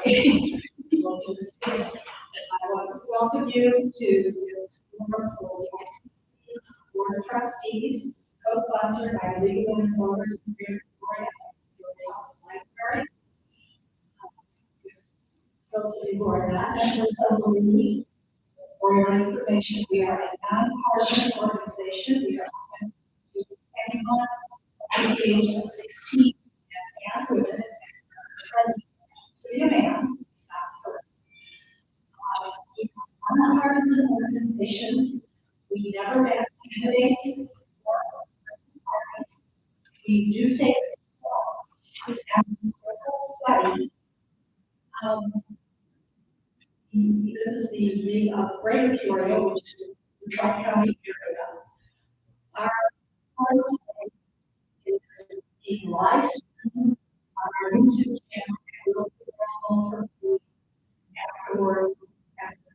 We'll do this again. I want to welcome you to this wonderful ICC Board of Trustees, co-sponsored by Legal and Lawyers in Peoria Library. Those of you who are not members of the league, for your information, we are a nonpartisan organization. We are open to anyone under the age of 16 and women. President, so be a man. We are a nonpartisan organization. We never ban candidates or parties. We do take study. This is the League of Greater Peoria, which is the Tri-County area. Our part is a live stream on our YouTube channel. We'll be available for free afterwards. After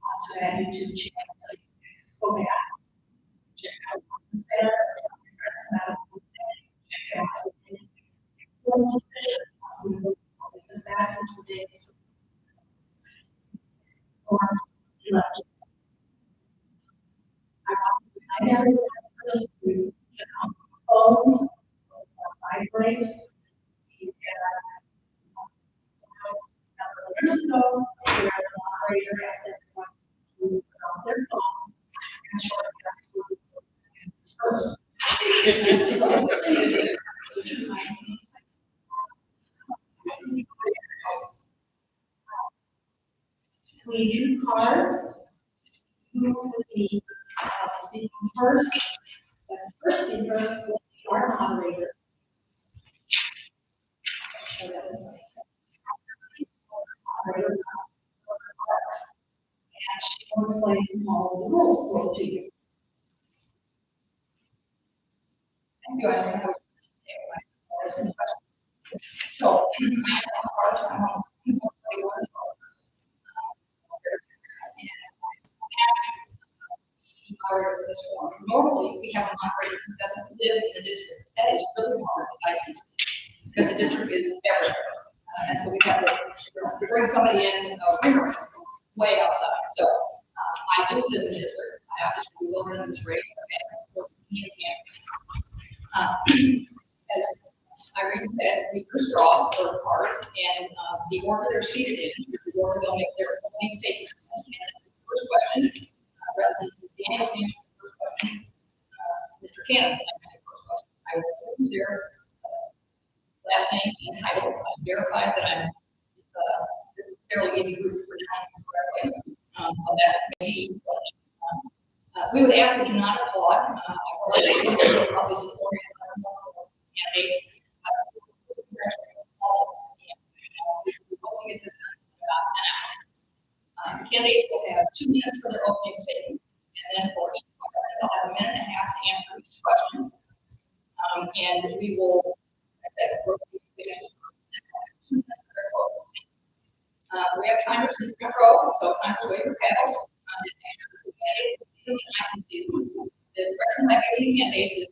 onto that YouTube channel, so you can go back, check out what's there, check out something. Because that is the basis. I never first to phones, vibrate. Years ago, where the operator asked everyone to put on their phones and short first. Which reminds me. We drew cards. Who will be speaking first? The first speaker will be our moderator. So that is my moderator. And she will explain all the rules to you. Thank you. I don't know. So, first, I want people to learn. For this form. Normally, we have a moderator who doesn't live in the district. That is really hard at ICC because the district is everywhere. And so we have to bring somebody in from way outside. So I do live in the district. I obviously will run this race. As Irene said, we drew straws for cards, and the order they're seated in is the order they'll make their opening statements. And the first question, rather than Daniel's name, first question, Mr. Cannon, I will use their last names and titles. I verified that I'm fairly easy group to pronounce them correctly. So that may be we would ask that you not applaud. We're probably supporting candidates. Hoping at this time about an hour. Candidates will have 2 minutes for their opening statement, and then for each question, they'll have a minute and a half to answer each question. And we will, as I said, work with the 2 minutes for their opening statements. We have timers in the front row, so timers wave your paddles. And make sure the candidates can see them and I can see them. The directions I give the candidates is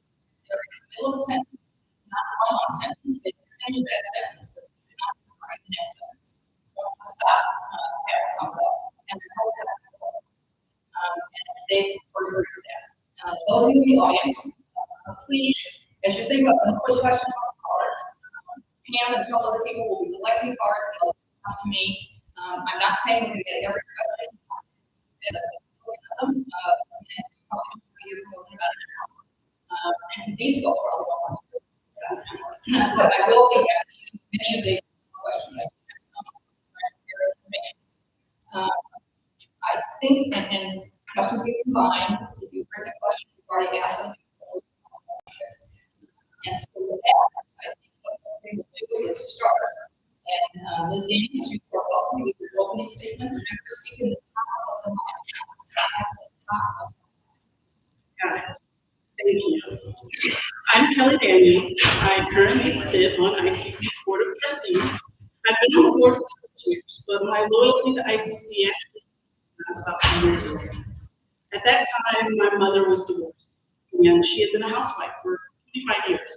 they're in the middle of a sentence, not a long sentence. They can finish that sentence, but they do not describe the next sentence. Once the stop paddle comes up, and they're held at the floor. And they sort of agree with that. Those of you in the audience, please, as you think about the first questions on the cards, Pam and some other people will be collecting cards and they'll come to me. I'm not saying we're going to get every question. These folks probably don't want to do that. But I will be happy to use many of the questions. I think, and questions get combined. If you bring a question, you've already asked them. And so with that, I think what we will do is start. And Ms. Daniels, you are welcome with your opening statement. Remember, speaking at the top of the mic. Thank you. I'm Kelly Daniels. I currently sit on ICC's Board of Trustees. I've been on the board for 6 years, but my loyalty to ICC actually was about 2 years ago. At that time, my mother was divorced, and she had been a housewife for 25 years.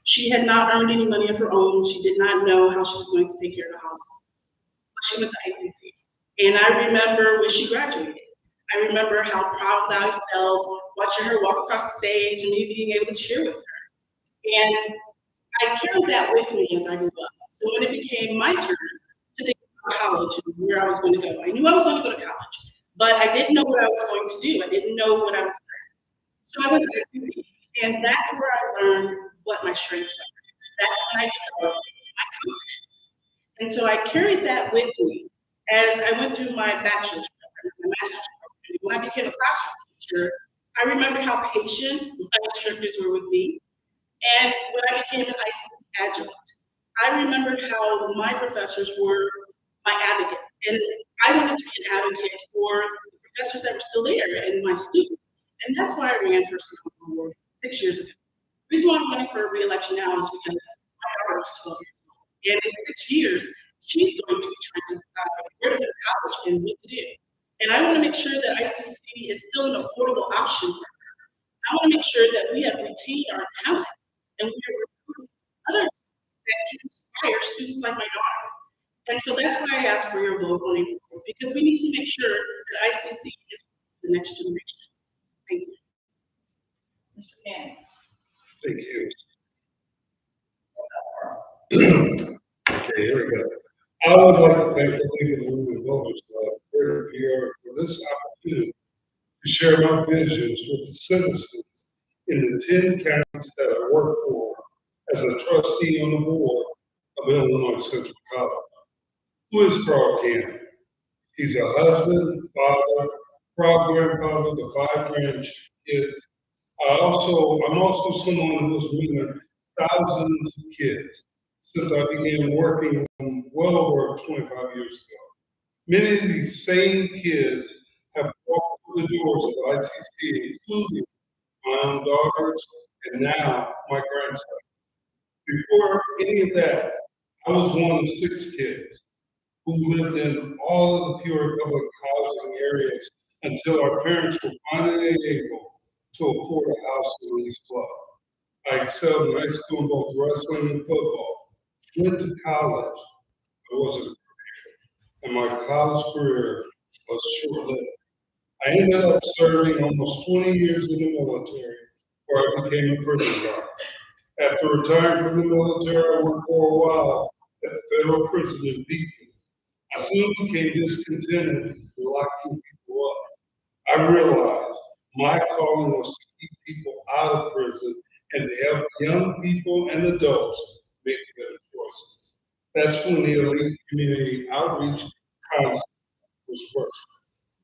She had not earned any money of her own. She did not know how she was going to take care of the household. she went to ICC. And I remember when she graduated, I remember how proud I felt watching her walk across the stage and me being able to cheer with her. And I carried that with me as I grew up. So when it became my turn to think about college and where I was going to go, I knew I was going to go to college, but I didn't know what I was going to do. I didn't know what I was doing. So I went to ICC, and that's where I learned what my strengths are. That's when I developed my confidence. And so I carried that with me as I went through my bachelor's program, my master's program. When I became a classroom teacher, I remember how patient my instructors were with me. And when I became an ICC adjunct, I remembered how my professors were my advocates. And I wanted to be an advocate for the professors that were still there and my students. And that's why I ran for Supreme Court 6 years ago. The reason why I'm running for re-election now is because my daughter is 12 years old. And in 6 years, she's going to be trying to decide where to go to college and what to do. And I want to make sure that ICC is still an affordable option for her. I want to make sure that we have retained our talent and we are recruiting others that can inspire students like my daughter. And so that's why I ask for your vote on April 4th, because we need to make sure that ICC is the next generation. Thank you. Mr. Canning. Thank you. Okay, here we go. I would like to thank the League of Women Voters of Peoria for this opportunity to share my visions with the citizens in the 10 counties that I work for as a trustee on the board of Illinois Central College. Who is Carl Cannon? He's a husband, father, proud grandfather to 5 grandkids. I'm also someone who's mentored thousands of kids since I began working well over 25 years ago. Many of these same kids have walked through the doors of ICC, including my own daughters and now my grandson. Before any of that, I was one of 6 kids who lived in all of the Peoria public housing areas until our parents were finally able to afford a house in the East Club. I excelled in high school in both wrestling and football. Went to college. I wasn't prepared, and my college career was short-lived. I ended up serving almost 20 years in the military, where I became a prison guard. After retiring from the military, I worked for a while at the federal prison in Beacon. I soon became discontented with locking people up. I realized my calling was to keep people out of prison and to help young people and adults make better choices. That's when the elite community outreach concept was birthed.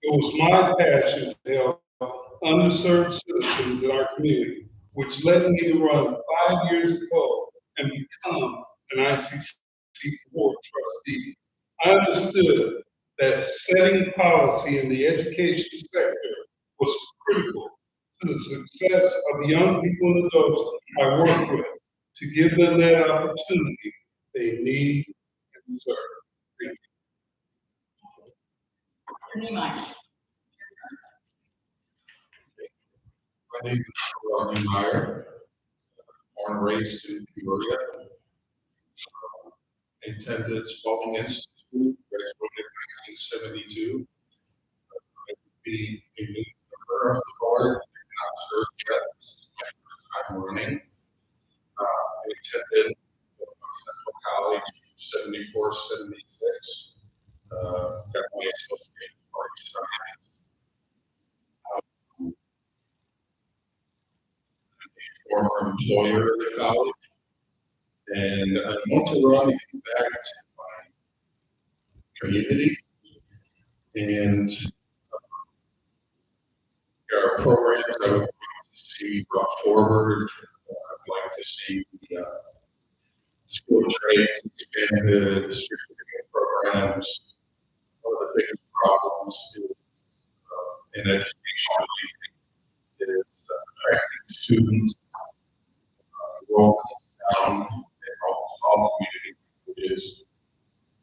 It was my passion to help underserved citizens in our community, which led me to run 5 years ago and become an ICC board trustee. I understood that setting policy in the education sector was critical to the success of the young people and adults I work with, to give them that opportunity they need and deserve. Thank you. Mr. Niemeier. My name is Niemeier. Born and raised in Peoria. Attended Spalding Institute, graduated in 1972. Be a new member of the board, not served yet. This is my first time running. I attended Central College 74, 76. Got my associate in party science. Former employer at the college, and I want to run and give back to my community. And there are programs I would like to see brought forward. I'd like to see the school trades expanded, certificate programs. One of the biggest problems in education is attracting students. Enrollment is down in almost all communities, which is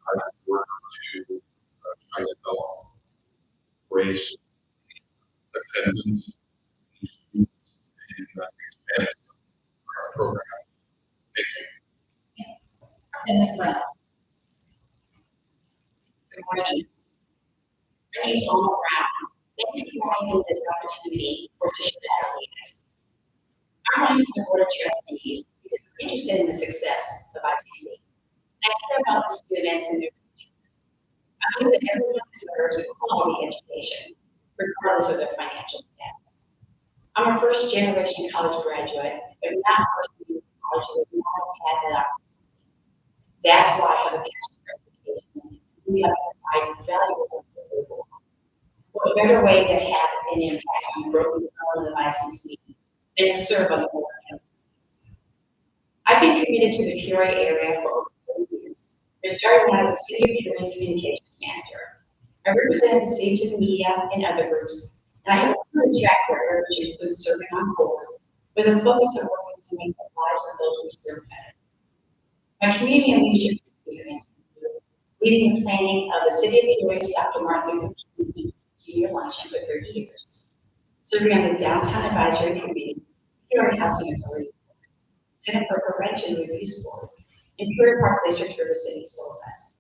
I work to try to develop race attendance in students and expand our program. Thank you. And Ms. Brown. Good morning. My name is Alma Brown. Thank you for providing me this opportunity for to share our leaders. I'm running for the Board of Trustees because I'm interested in the success of ICC. I care about the students and their future. I believe that everyone deserves a quality education, regardless of their financial status. I'm a first-generation college graduate, but not first in college with not had that opportunity. That's why I have a bachelor's education. We have to provide valuable people. What better way to have an impact on the growth and development of ICC than to serve on the board of trustees? I've been committed to the Peoria area for over 40 years. I started when I was a City of Peoria's communications manager. I represented the city to the media and other groups, and I have a proven track record which includes serving on boards with a focus on working to make the lives of those we serve better. My community and leadership experience includes leading the planning of the City of Peoria's Dr. Martin Luther King Jr. luncheon for 30 years, serving on the Downtown Advisory Committee, Peoria Housing Authority, Center for Prevention Reviews Board, and Peoria Park District River City Soul Fest.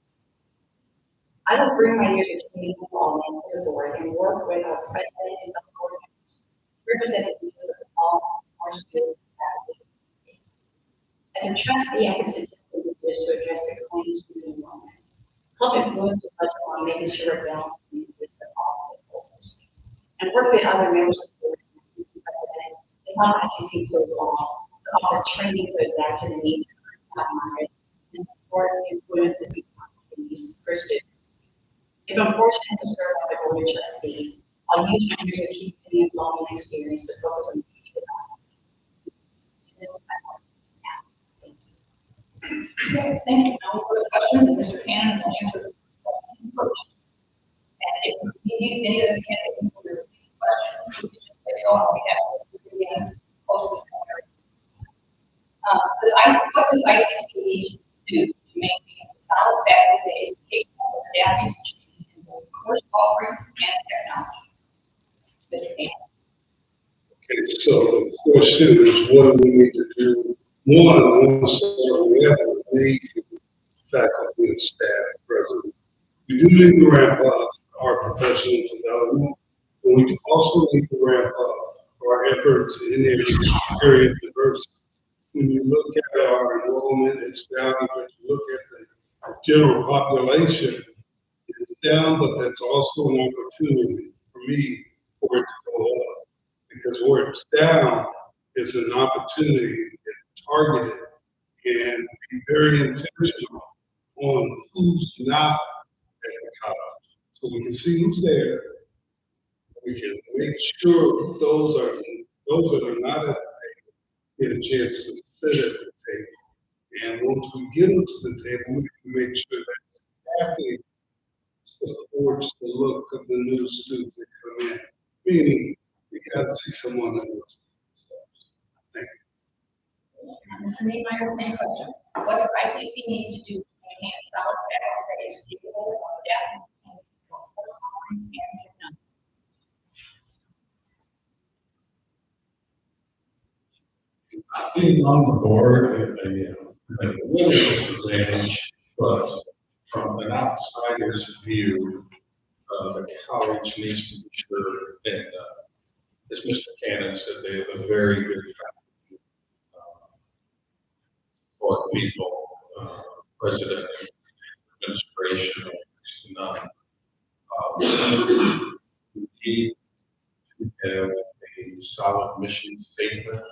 I will bring my years of community involvement to the board and work with our president and the board members, representatives of all our student faculty. As a trustee, I can suggest initiatives to address the declining student enrollment, help influence the budget while making sure we're balancing the interests of all stakeholders, and work with other members of the board and help ICC to evolve, to offer training to adapt to the needs of our market, and support influences and opportunities for students. If I'm fortunate to serve on the board of trustees, I'll use my years of community involvement experience to focus on future policy. Thank you. Okay, thank you. No further questions, and Mr. Cannon will answer the question first. And if you need any of the candidates for your questions, please just say so on behalf of the again, close this summary. What does ICC need to do to maintain a solid faculty base capable of adapting to change in both course offerings and technology? Mr. Cannon. Okay, so the question is, what do we need to do? One, I want to start, we have an amazing faculty and staff present. We do need to ramp up our professional development, but we also need to ramp up our efforts in the area of diversity. When you look at our enrollment, it's down, but you look at the general population, it's down, but that's also an opportunity for me for it to go up. Because where it's down is an opportunity to get targeted and be very intentional on who's not at the college. So we can see who's there. We can make sure those that are not at the table get a chance to sit at the table. And once we get them to the table, we can make sure that staffing supports the look of the new students that come in. Meaning, we got to see someone that looks like themselves. Thank you. Mr. Niemeier, same question. What does ICC need to do to enhance solid faculty base capable of adapting to course offerings and technology? Being on the board is a really disadvantage, but from an outsider's view, the college needs to be sure, and as Mr. Cannon said, they have a very good faculty support people, president, administration, none. We need to have a solid mission statement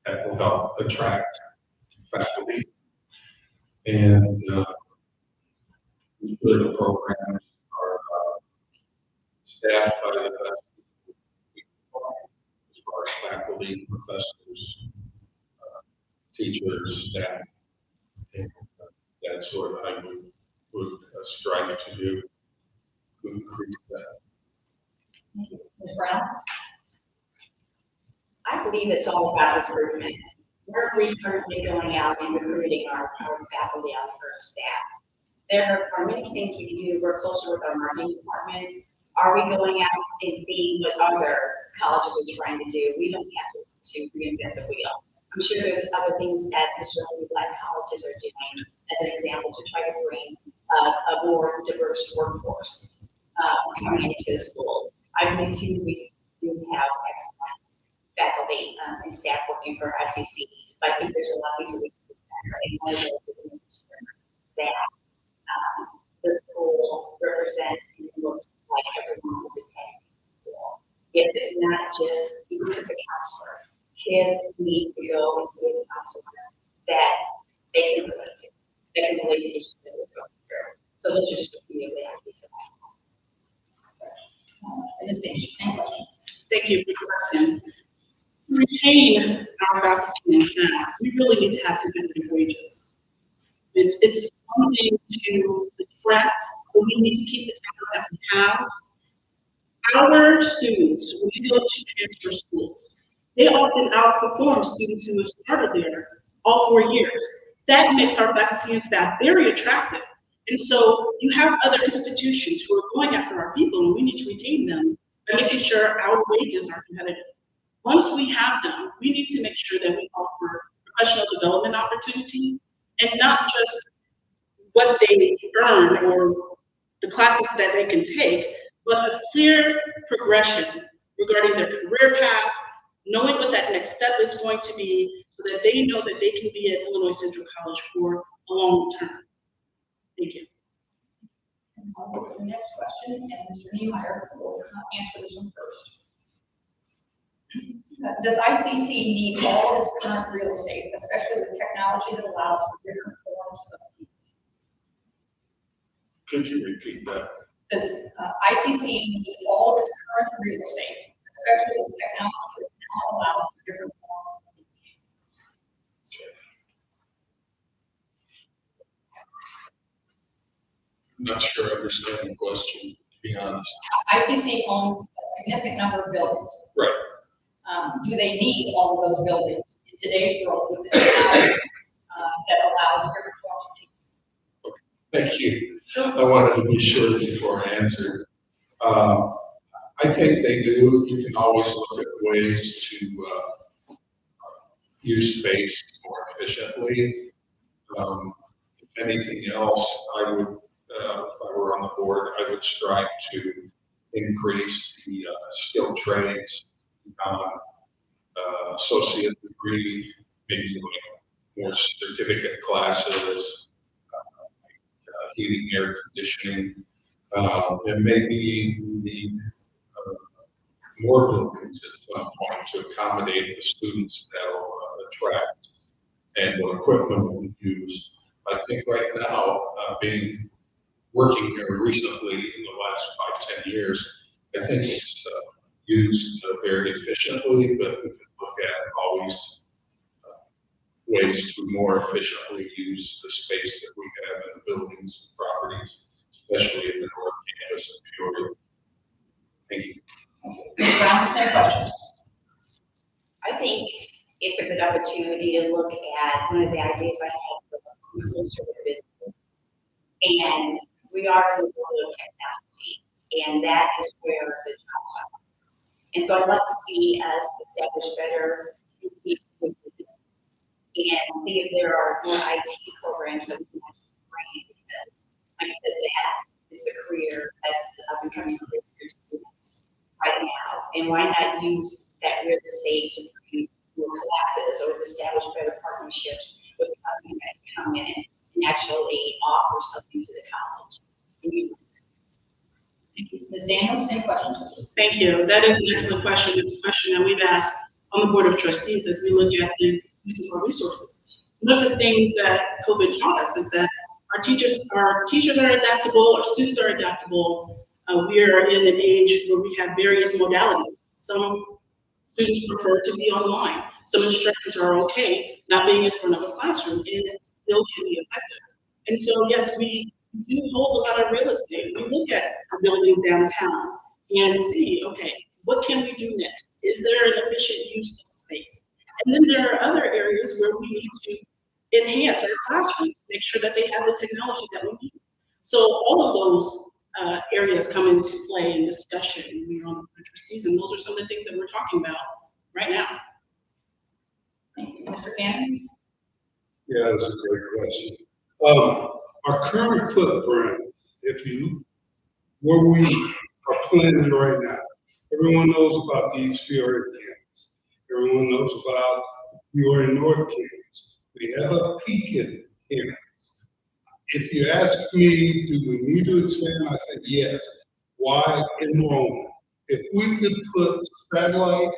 that will help attract faculty and the programs are staffed by the best people as far as faculty, professors, teachers, staff, and that's what I would strive to do to increase that. Thank you. Ms. Brown? I believe it's all about recruitment. Where are we currently going out and recruiting our faculty, our first staff? There are many things we can do to work closer with our marketing department. Are we going out and seeing what other colleges are trying to do? We don't have to reinvent the wheel. I'm sure there's other things that historically Black colleges are doing as an example, to try to bring a more diverse workforce coming into the schools. I believe too, we do have excellent faculty and staff working for ICC, but I think there's a lot of things that we can do better. And one of those is to make sure that the school represents and looks like everyone who's attending the school. If it's not just, even if it's a counselor, kids need to go and see a counselor that they can relate to. They can relate to issues that we're going through. So those are just a few of the ideas that I have. And this is same question. Thank you for the question. To retain our faculty and staff, we really need to have competitive wages. It's one thing to attract, but we need to keep the talent that we have. Our students, when they go to transfer schools, they often outperform students who have started there all 4 years. That makes our faculty and staff very attractive. And so you have other institutions who are going after our people, and we need to retain them by making sure our wages are competitive. Once we have them, we need to make sure that we offer professional development opportunities and not just what they earn or the classes that they can take, but a clear progression regarding their career path, knowing what that next step is going to be so that they know that they can be at Illinois Central College for a long term. Thank you. I'll go to the next question, and Mr. Niemeier will answer this one first. Does ICC need all of its current real estate, especially with technology that allows for different forms of teaching? Could you repeat that? Does ICC need all of its current real estate, especially with technology that now allows for different forms of teaching? I'm not sure I understand the question, to be honest. ICC owns a significant number of buildings. Right. Do they need all of those buildings in today's world with the technology that allows different forms of teaching? Thank you. I wanted to be sure before I answered. I think they do. You can always look at ways to use space more efficiently. If anything else, I would, if I were on the board, I would strive to increase the skilled trades, associate degree, maybe like more certificate classes, heating, air conditioning, and maybe we need more buildings at some point to accommodate the students that will attract and what equipment we'll use. I think right now, working here recently in the last 5-10 years, I think it's used very efficiently, but we can look at always ways to more efficiently use the space that we have in the buildings and properties, especially in the North Campus of Peoria. Thank you. Ms. Brown, same question. I think it's a good opportunity to look at one of the ideas I had for closer to business. And we are in the world of technology, and that is where the jobs are. And so I'd love to see us establish better with business and see if there are more IT programs that we can actually bring, because like I said, that is a career as up and coming career for students right now. And why not use that real estate to bring more classes or to establish better partnerships with companies that come in and actually offer something to the college. Thank you. Ms. Daniels, same question. Thank you. That is an excellent question. It's a question that we've asked on the Board of Trustees as we look at the use of our resources. One of the things that COVID taught us is that our teachers are adaptable, our students are adaptable. We are in an age where we have various modalities. Some students prefer to be online. Some instructors are okay not being in front of a classroom, and it still can be effective. And so, yes, we do hold a lot of real estate. We look at our buildings downtown and see, okay, what can we do next? Is there an efficient use of space? And then there are other areas where we need to enhance our classrooms, make sure that they have the technology that we need. So all of those areas come into play in discussion when we're on the Trustees, and those are some of the things that we're talking about right now. Thank you. Mr. Cannon? Yeah, that's a great question. Our current footprint, where we are planning right now, everyone knows about the East Peoria campus. Everyone knows about the Peoria North campus. We have a Pekin campus. If you ask me, do we need to expand? I said yes. Why? Enrollment. If we could put satellite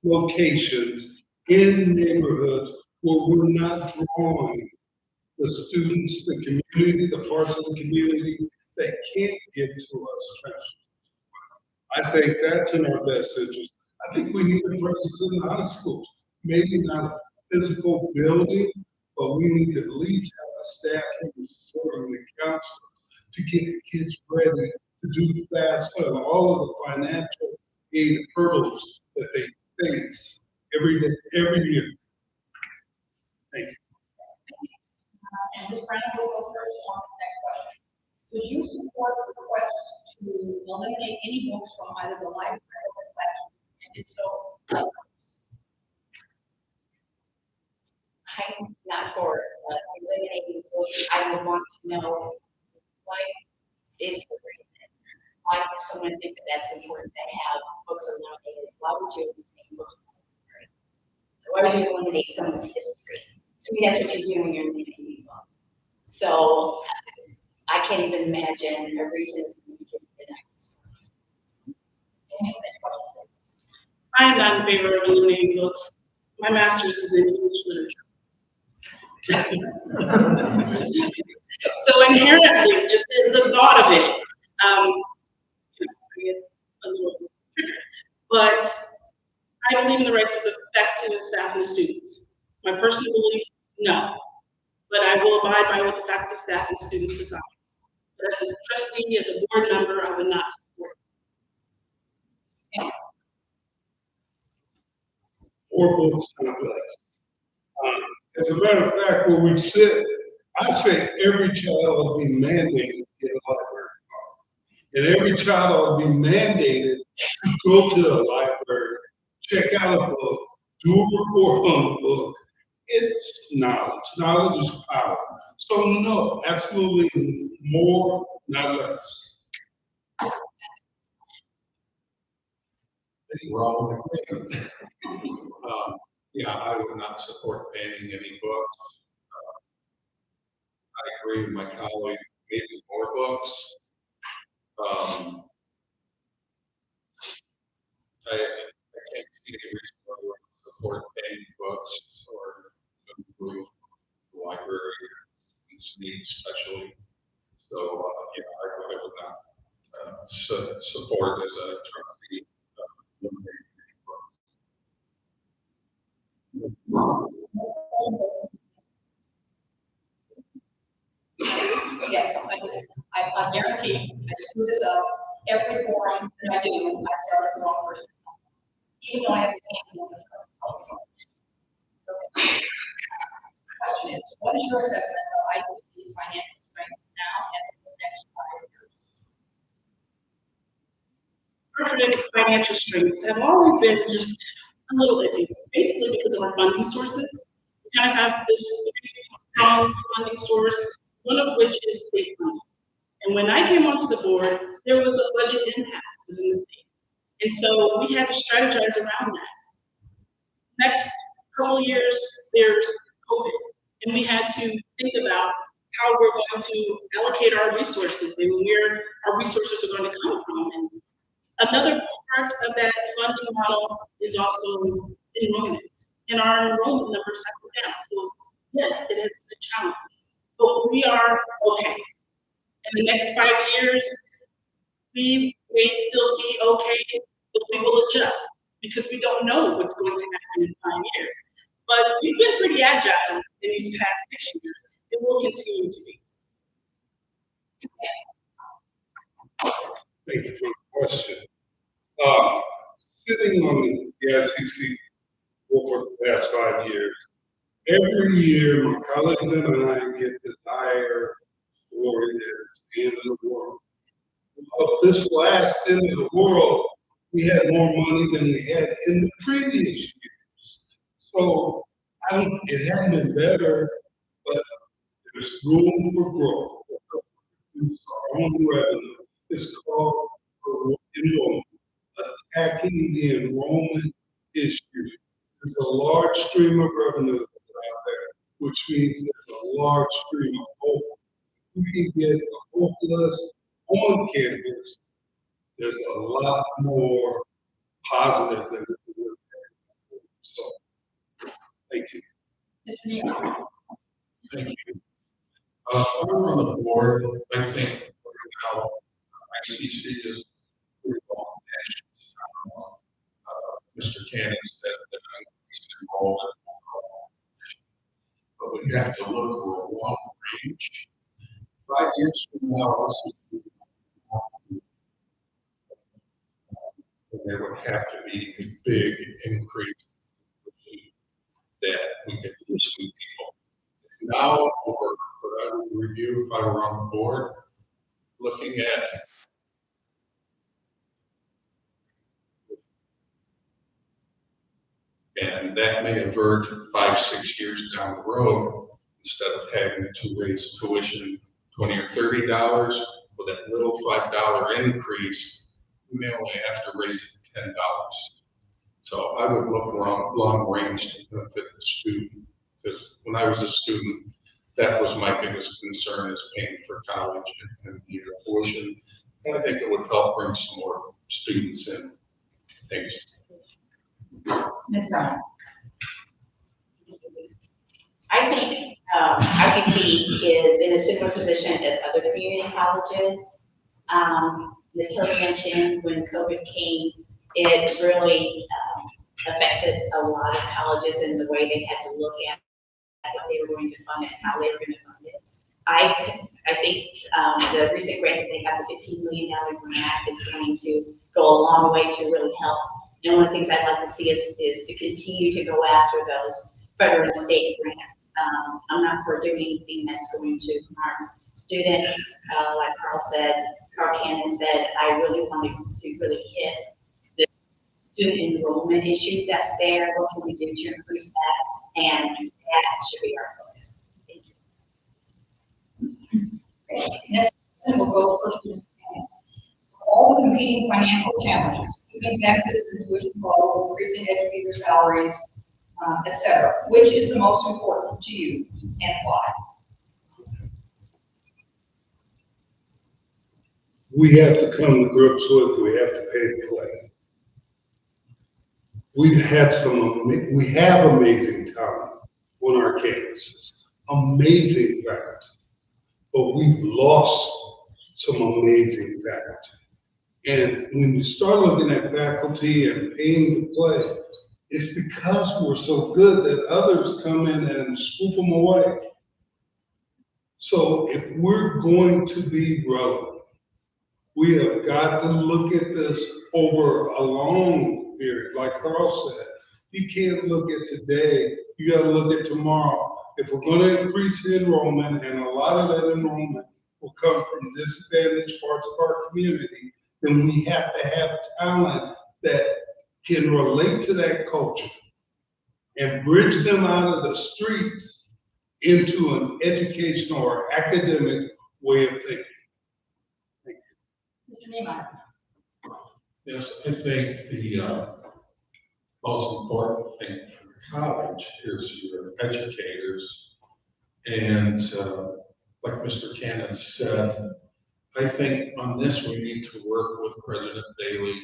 locations in neighborhoods where we're not drawing the students, the community, the parts of the community that can't get to us. I think that's in our best interest. I think we need a presence in the high schools. Maybe not a physical building, but we need to at least have a staff who's supporting the counselors to get the kids ready to do FAFSA and all of the financial aid hurdles that they face every year. Thank you. And Ms. Brown will go first on the next question. Would you support the request to eliminate any books from either the library or the classroom? And if so, I'm not for eliminating books. I would want to know what is the reason. Why does someone think that that's important to have books eliminated? Why would you eliminate books from the library? Why would you eliminate someone's history? To me, that's what you're doing. You're eliminating books. So I can't even imagine a reason it's going to be given to that. I am not in favor of eliminating books. My master's is in English literature. So inherently, just the thought of it, I get a little triggered. But I believe in the rights of the faculty, the staff, and the students. My personal belief, no. But I will abide by what the faculty, staff, and students decide. But as a trustee, as a board member, I would not support it. More books, not less. As a matter of fact, where we sit, I say every child will be mandated to get a library card. And every child will be mandated to go to the library, check out a book, do a report on the book. It's knowledge. Knowledge is power. So no, absolutely more, not less. We're all in agreement. Yeah, I would not support banning any books. I agree with my colleague, maybe more books. I can't see any reason why we would support banning books or improve the library needs especially. So, yeah, I would not support as a trustee eliminating yes, I guarantee, I screw this up. Every forum that I do, I start the wrong person. Even though I have the same one. Question is, what is your assessment of ICC's financial strength now and in the next 5 years? Our financial strengths have always been just a little iffy, basically because of our funding sources. We kind of have this strong funding source, one of which is state funding. And when I came onto the board, there was a budget impasse within the state. And so we had to strategize around that. Next couple of years, there's COVID. And we had to think about how we're going to allocate our resources and where our resources are going to come from. And another part of that funding model is also enrollment. And our enrollment numbers have gone down. So yes, it has been a challenge, but we are okay. In the next 5 years, we may still be okay, but we will adjust because we don't know what's going to happen in 5 years. But we've been pretty agile in these past 6 years. It will continue to be. Thank you for the question. Sitting on the ICC board for the past 5 years, every year my colleagues and I get the dire story that it's the end of the world. Of this last end of the world, we had more money than we had in the previous years. So it hadn't been better, but There's room for growth. Our own revenue is called enrollment, attacking the enrollment issue. There's a large stream of revenue that's out there, which means there's a large stream of hope. We can get the hopeless on campus. There's a lot more positive than we would have. So, thank you. Mr. Niemeier. Thank you. I'm on the board. I think right now ICC is pretty well managed. Mr. Cannon said that he's involved in, but we have to look for a long range. 5 years from now, there would have to be a big increase that we could use some people. Now, or what I would review if I were on the board, looking at and that may avert 5, 6 years down the road, instead of having to raise tuition $20 or $30 with that little $5 increase, we may only have to raise it $10. So I would look long range to benefit the student, because when I was a student, that was my biggest concern, is paying for college and the tuition. And I think it would help bring some more students in. Thanks. Ms. Brown. I think ICC is in a similar position as other community colleges. Ms. Kelly mentioned when COVID came, it really affected a lot of colleges in the way they had to look at what they were going to fund it, how they were going to fund it. I think the recent grant that they got, the $15 million grant, is going to go a long way to really help. And one of the things I'd like to see is to continue to go after those federal and state grants. I'm not for doing anything that's going to harm students. Like Carl Cannon said, I really wanted to really hit the student enrollment issue that's there. What can we do to increase that? And that should be our focus. Thank you. Okay. Next, we'll go first to Ms. Cannon. All the competing financial challenges, including taxes, tuition costs, increasing educator salaries, etc. Which is the most important to you and why? We have to come to grips with, we have to pay to play. We have amazing talent on our campuses, amazing faculty, but we've lost some amazing faculty. And when you start looking at faculty and paying to play, it's because we're so good that others come in and swoop them away. So if we're going to be relevant, we have got to look at this over a long period. Like Carl said, you can't look at today, you got to look at tomorrow. If we're going to increase the enrollment, and a lot of that enrollment will come from disadvantaged parts of our community, then we have to have talent that can relate to that culture and bridge them out of the streets into an educational or academic way of thinking. Thank you. Mr. Niemeier. Yes, I think the most important thing for college is your educators. And like Mr. Cannon said, I think on this we need to work with President Bailey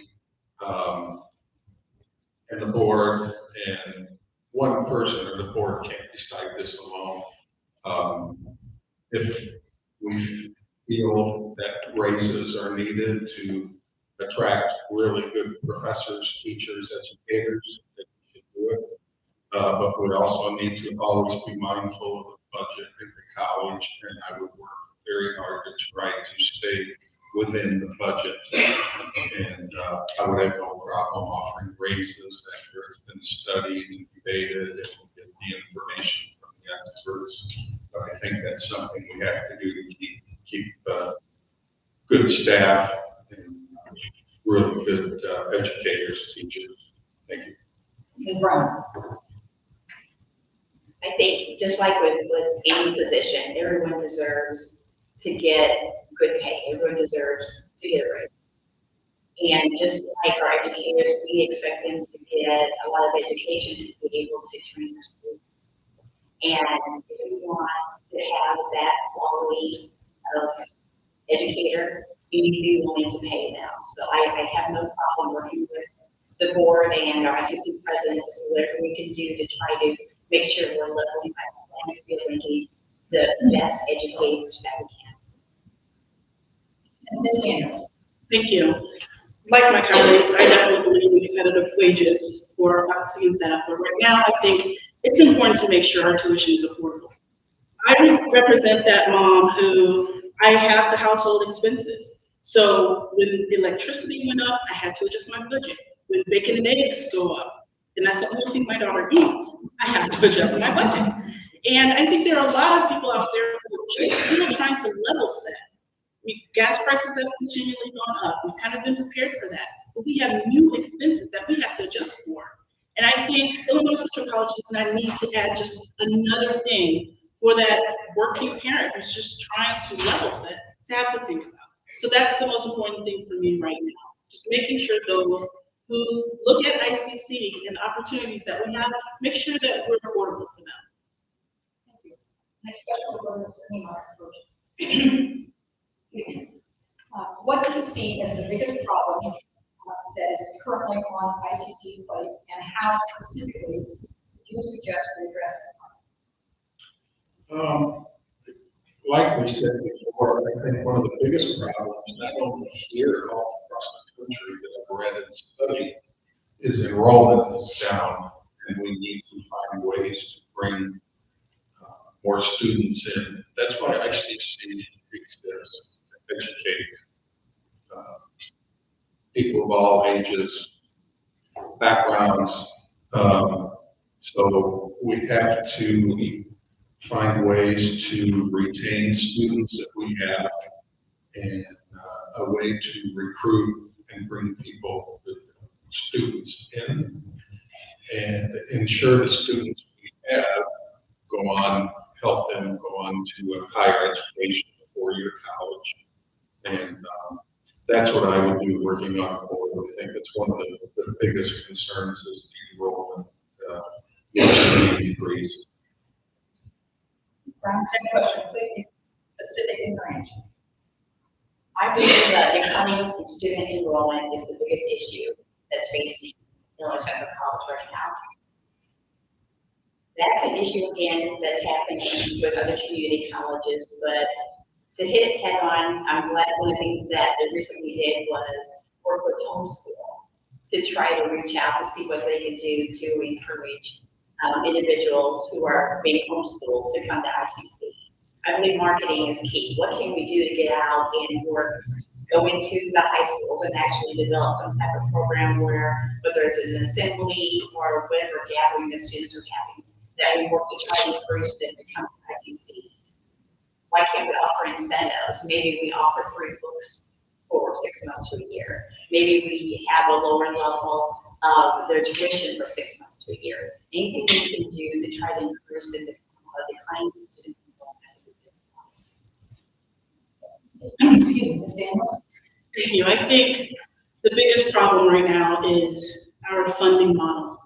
and the board, and one person or the board can't decide this alone. If we feel that raises are needed to attract really good professors, teachers, educators, that we should do it. But we also need to always be mindful of the budget in the college, and I would work very hard to try to stay within the budget. And I would have no problem offering raises after it's been studied and debated, and we'll get the information from the experts. But I think that's something we have to do to keep good staff and really good educators, teachers. Thank you. Ms. Brown. I think just like with any position, everyone deserves to get good pay. Everyone deserves to get a raise. And just like our educators, we expect them to get a lot of education to be able to train their students. And if we want to have that quality of educator, we need to be willing to pay them. So I have no problem working with the board and our ICC president to see whatever we can do to try to make sure we're leveling and feeling the best educators that we can. And Ms. Daniels. Thank you. Like my colleagues, I definitely believe in competitive wages for faculty and staff, but right now I think it's important to make sure our tuition is affordable. I represent that mom who I have the household expenses. So when electricity went up, I had to adjust my budget. When bacon and eggs go up, and that's the only thing my daughter eats, I have to adjust my budget. And I think there are a lot of people out there who are just still trying to level set. Gas prices have continually gone up. We've kind of been prepared for that. But we have new expenses that we have to adjust for. And I think Illinois Central College does not need to add just another thing for that working parent who's just trying to level set to have to think about. So that's the most important thing for me right now. Just making sure those who look at ICC and opportunities that we have, make sure that we're affordable for them. Thank you. Next question will go to Mr. Niemeier first. What do you see as the biggest problem that is currently on ICC's plate, and how specifically do you suggest we address that? Like we said before, I think one of the biggest problems, not only here, but all across the country that I've read and studied, is enrollment is down, and we need to find ways to bring more students in. That's why ICC exists, educate people of all ages, backgrounds. So we have to find ways to retain students that we have, and a way to recruit and bring people, students in, and ensure the students we have go on, help them go on to a higher education, a 4-year college. And that's what I would be working on for. I think that's one of the biggest concerns is the enrollment increase. Brown, same question, please, specific in range. I believe that declining in student enrollment is the biggest issue that's facing Illinois Central College right now. That's an issue again that's happening with other community colleges, but to hit it head on, I'm glad one of the things that they recently did was work with homeschool to try to reach out to see what they could do to encourage individuals who are being homeschooled to come to ICC. I believe marketing is key. What can we do to get out and work, go into the high schools and actually develop some type of program where, whether it's an assembly or whatever gathering that students are having, that we work to try to encourage them to come to ICC. Why can't we offer incentives? Maybe we offer free books for 6 months to a year. Maybe we have a lower level of their tuition for 6 months to a year. Anything we can do to try to encourage them to decline student enrollment. Excuse me, Ms. Daniels. Thank you. I think the biggest problem right now is our funding model.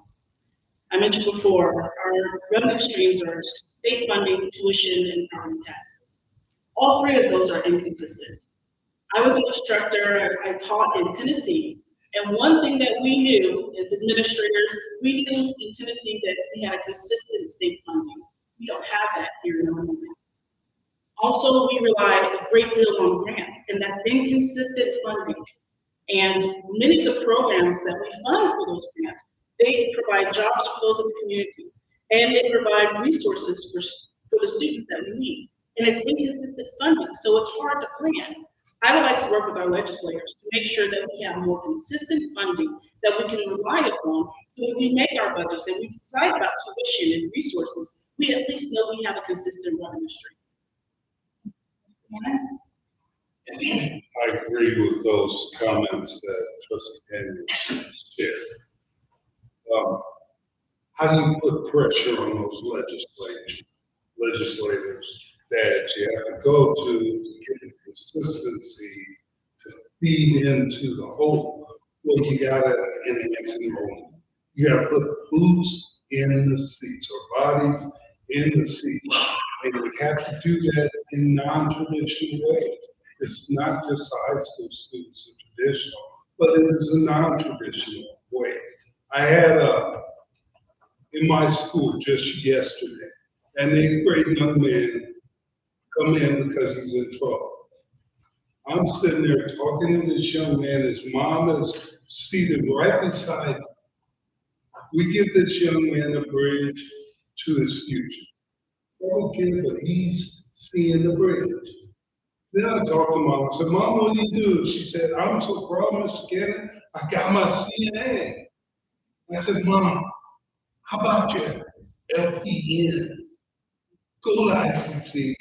I mentioned before, our revenue streams are state funding, tuition, and property taxes. All three of those are inconsistent. I was an instructor, I taught in Tennessee, and one thing that we knew as administrators, we knew in Tennessee that we had a consistent state funding. We don't have that here in Illinois. Also, we rely a great deal on grants, and that's inconsistent funding. And many of the programs that we fund for those grants, they provide jobs for those in the communities, and they provide resources for the students that we need. And it's inconsistent funding, so it's hard to plan. I would like to work with our legislators to make sure that we have more consistent funding that we can rely upon, so when we make our budgets and we decide about tuition and resources, we at least know we have a consistent revenue stream. I agree with those comments that Trustee Daniels shared. how do you put pressure on those legislators that you have to go to get the consistency to feed into the whole? Well, you gotta enhance enrollment. You gotta put boots in the seats or bodies in the seats. And we have to do that in non-traditional ways. It's not just the high school students and traditional, but it is a non-traditional way. I had in my school just yesterday, an 8th grade young man come in because he's in trouble. I'm sitting there talking to this young man, his mom is seated right beside him. We give this young man a bridge to his future. Okay, but he's seeing the bridge. Then I talked to Mom. I said, Mom, what do you do? She said, I'm so proud, Mr. Cannon. I got my CNA. I said, Mom, how about your LPN? Go to ICC.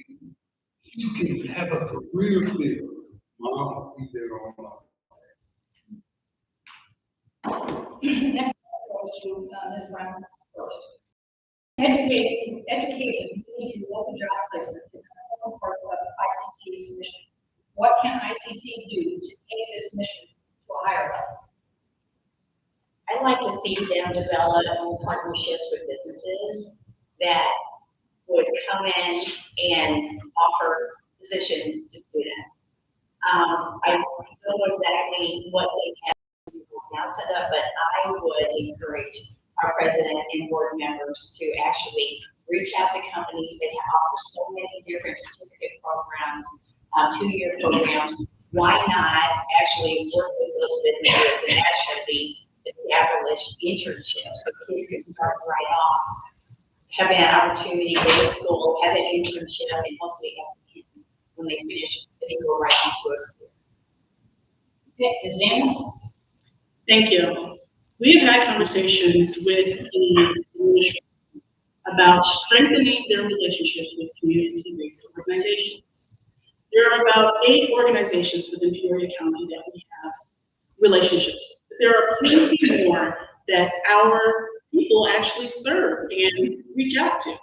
You can have a career field. Mom will be there on my Next goes to Ms. Brown first. Education, leading to local job placement is an important part of ICC's mission. What can ICC do to take this mission to a higher level? I'd like to see them develop partnerships with businesses that would come in and offer positions to students. I don't know exactly what they have now set up, but I would encourage our president and board members to actually reach out to companies that offer so many different certificate programs, 2-year programs. Why not actually work with those businesses and actually establish internships so kids can start right off, have an opportunity to go to school, have an internship, and hopefully when they finish, they go right into a career. Okay, Ms. Daniels? Thank you. We have had conversations with the administration about strengthening their relationships with community-based organizations. There are about 8 organizations within Peoria County that we have relationships with. But there are plenty more that our people actually serve and reach out to.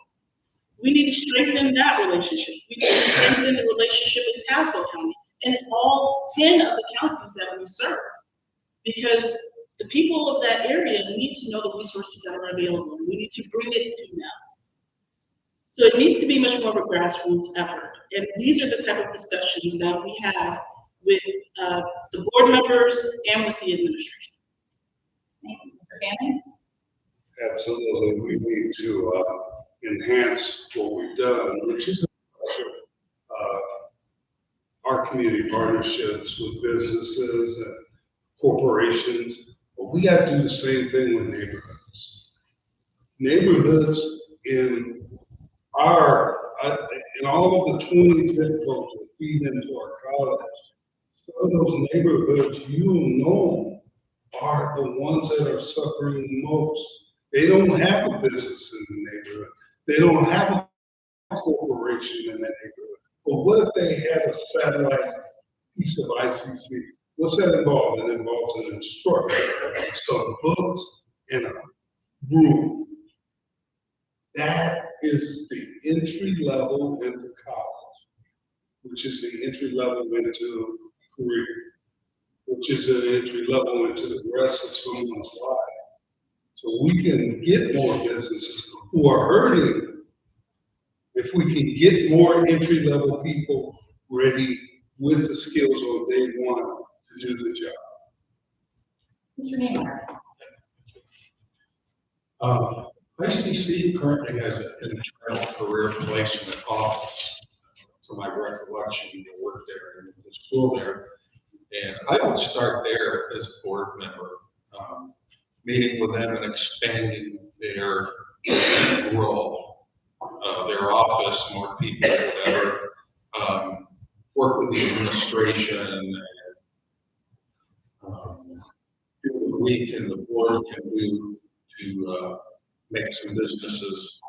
We need to strengthen that relationship. We need to strengthen the relationship in Tazewell County and all 10 of the counties that we serve, because the people of that area need to know the resources that are available. We need to bring it to them. So it needs to be much more of a grassroots effort. And these are the type of discussions that we have with the board members and with the administration. Thank you. Mr. Cannon? Absolutely, we need to enhance what we've done, which is our community partnerships with businesses and corporations. But we got to do the same thing with neighborhoods. Neighborhoods in all of the 20 zip codes that feed into our college, some of those neighborhoods, you know, are the ones that are suffering the most. They don't have a business in the neighborhood. They don't have a corporation in that neighborhood. But what if they had a satellite piece of ICC? What's that involve? It involves an instructor, some books, and a room. That is the entry level into college, which is the entry level into career, which is an entry level into the rest of someone's life. So we can get more businesses who are hurting if we can get more entry level people ready with the skills on day one to do the job. Mr. Niemeier? ICC currently has an internal career placement office. To my recollection, you work there in the school there. And I would start there as a board member, meeting with them and expanding their role, their office, more people, whatever, work with the administration, and do what we can, the board can do to make some businesses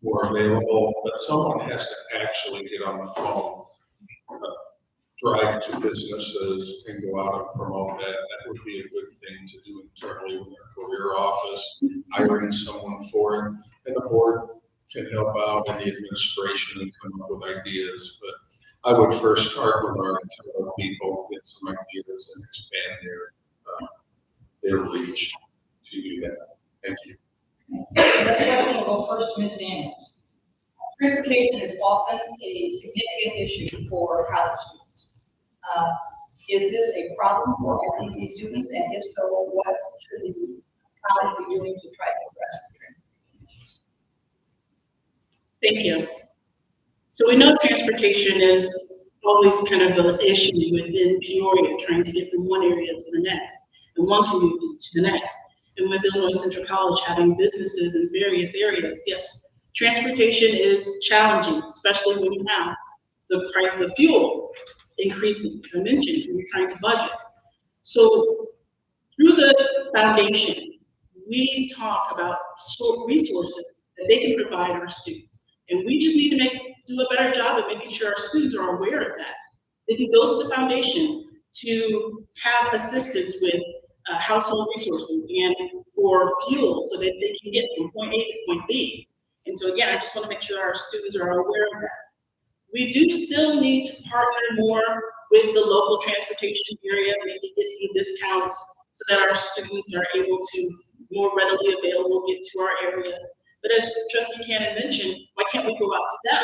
more available, but someone has to actually get on the phone, drive to businesses and go out and promote that. That would be a good thing to do internally with our career office, hiring someone for it, and the board can help out in the administration and come up with ideas. But I would first start with our internal people, get some ideas, and expand their reach to do that. Thank you. Next question will go first to Ms. Daniels. Transportation is often a significant issue for college students. Is this a problem for ICC students, and if so, what should the college be doing to try to address the Thank you. So we know transportation is always kind of an issue within Peoria, trying to get from one area to the next, and one community to the next. And with Illinois Central College having businesses in various areas, yes, transportation is challenging, especially when you have the price of fuel increasing, as I mentioned, when you're trying to budget. So through the foundation, we talk about resources that they can provide our students. And we just need to do a better job of making sure our students are aware of that. They can go to the foundation to have assistance with household resources and for fuel so that they can get from point A to point B. And so again, I just want to make sure our students are aware of that. We do still need to partner more with the local transportation area, maybe get some discounts so that our students are able to more readily available get to our areas. But as Trustee Cannon mentioned, why can't we go out to them?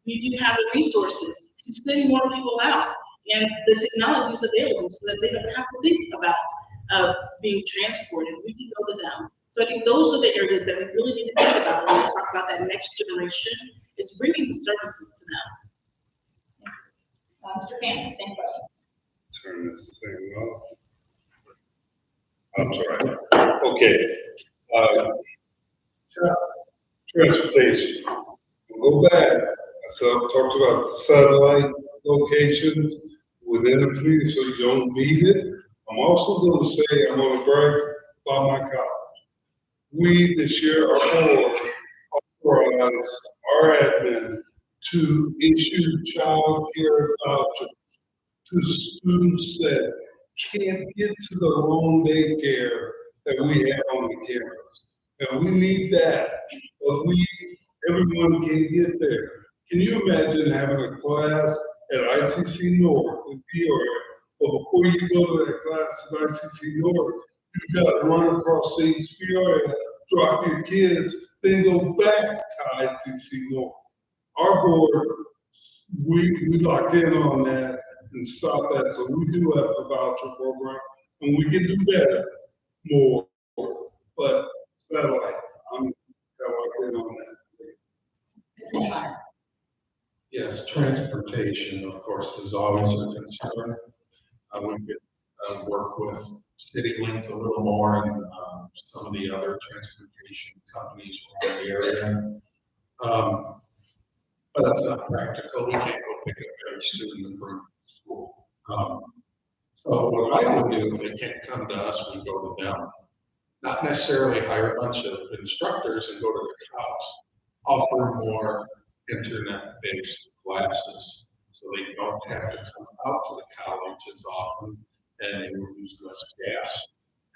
We do have the resources to send more people out, and the technology is available so that they don't have to think about being transported. We can go to them. So I think those are the areas that we really need to think about when we talk about that next generation. It's bringing the services to them. Mr. Cannon, same question. Turn this thing off. I'm sorry. Okay. Transportation. We'll go back. So I talked about the satellite locations within the community, so you don't need it. I'm also going to say, I'm going to brag about my college. We this year, our board authorized our admin to issue child care vouchers to students that can't get to the long daycare that we have on the campus. And we need that, but everyone can't get there. Can you imagine having a class at ICC North in Peoria, but before you go to that class at ICC North, you've got to run across the East Peoria, drop your kids, then go back to ICC North. Our board, we locked in on that and stopped that, so we do have a voucher program, and we can do better, more, but satellite, I'm locked in on that. Yes, transportation, of course, is always a concern. We could work with CityLink a little more and some of the other transportation companies around the area. But that's not practical. We can't go pick up every student and bring them to school. So what I would do if they can't come to us, we go to them. Not necessarily hire a bunch of instructors and go to their house. Offer more internet-based classes so they don't have to come out to the college as often and they will use less gas.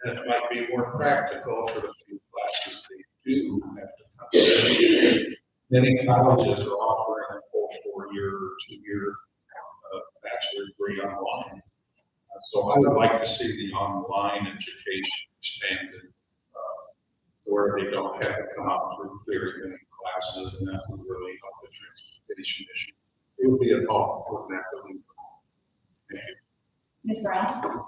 And it might be more practical for the few classes they do have to come to. Many colleges are offering a full 4-year or 2-year bachelor's degree online. So I would like to see the online education expanded where they don't have to come out for very many classes, and that would really help the transportation issue. It would be a help for that. Thank you. Ms. Brown?